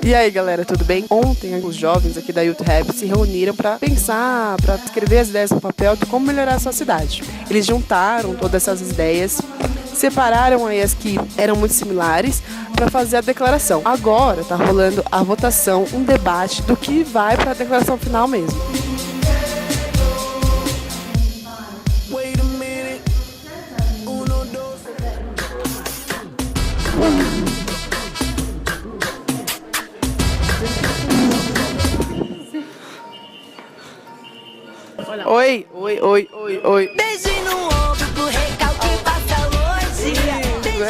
E aí, galera, tudo bem? Ontem, os jovens aqui da Youth Hub se reuniram para pensar, para escrever as ideias no papel de como melhorar a sua cidade. Eles juntaram todas essas ideias, separaram aí as que eram muito similares para fazer a declaração. Agora tá rolando a votação, um debate do que vai para a declaração final mesmo. Oi. Beijo no ombro pro recalque passa hoje.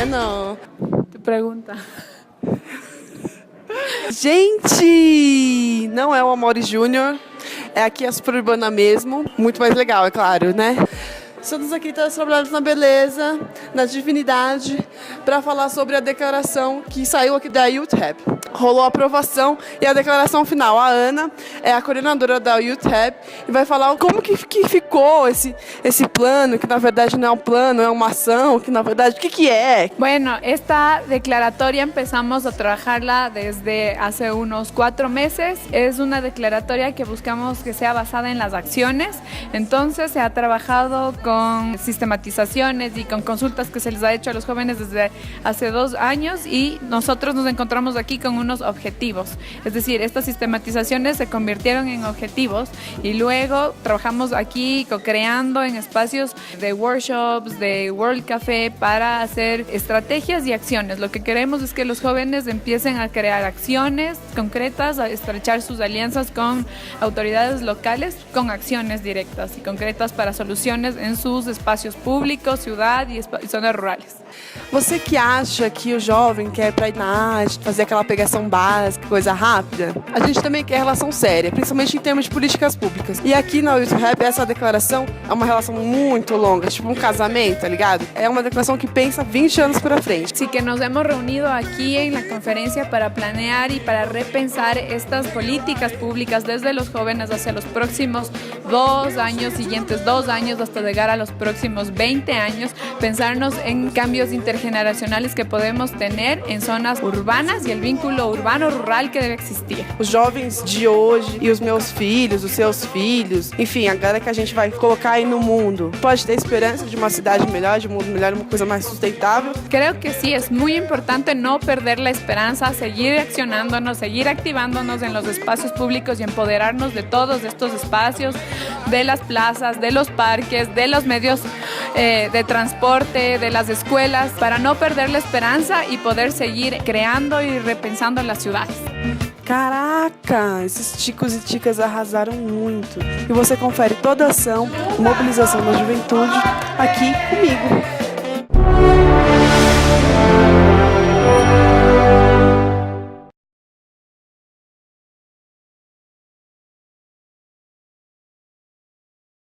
Não. Tu pergunta. Gente, não é o Amaury Júnior, é aqui a Suburbana mesmo, muito mais legal, é claro, né? Estamos aqui todos trabalhando na beleza, na divinidade, para falar sobre a declaração que saiu aqui da Youth Hub. Rolou a aprovação e a declaração final. A Ana é a coordenadora da Youth Hub e vai falar como que ficou esse plano, que na verdade não é um plano, é uma ação, que na verdade, o que é? Bueno, esta declaratoria empezamos a trabajarla desde hace unos 4 meses. Es una declaratoria que buscamos que sea basada en las acciones. Entonces se ha trabajado con sistematizaciones y con consultas que se les ha hecho a los jóvenes desde hace 2 años y nosotros nos encontramos aquí con unos objetivos. Es decir, estas sistematizaciones se convirtieron en objetivos y luego trabajamos aquí co-creando en espacios de workshops, de World Café para hacer estrategias y acciones. Lo que queremos es que los jóvenes empiecen a crear acciones concretas, a estrechar sus alianzas con autoridades locales, con acciones directas y concretas para soluciones en sus espacios públicos, ciudad y zonas rurales. Você que acha que o jovem quer para a INAD, fazer aquela pegação básica, coisa rápida, a gente também quer relação séria, principalmente em termos de políticas públicas. E aqui na Youth Hub, essa declaração é uma relação muito longa, tipo um casamento, tá ligado? É uma declaração que pensa 20 anos para frente. Sí, que nos hemos reunido aquí en la conferencia para planear y para repensar estas políticas públicas desde los jóvenes hacia los próximos 2 años, siguientes 2 años, hasta llegar a los próximos 20 años, pensarnos en cambios intergeneracionales que podemos tener en zonas urbanas y el vínculo urbano-rural que deve existir. Os jovens de hoje e os meus filhos, os seus filhos, enfim, a galera que a gente vai colocar aí no mundo, pode ter esperança de uma cidade melhor, de um mundo melhor, uma coisa mais sustentável? Creo que sí, es muy importante no perder la esperanza, seguir accionándonos, seguir activándonos en los espacios públicos y empoderarnos de todos estos espacios, de las plazas, de los parques, de los medios de transporte, de las escuelas, para no perder la esperanza y poder seguir creando y repensando las ciudades. Caraca, esses ticos e ticas arrasaram muito. E você confere toda a ação, mobilização da juventude aqui comigo.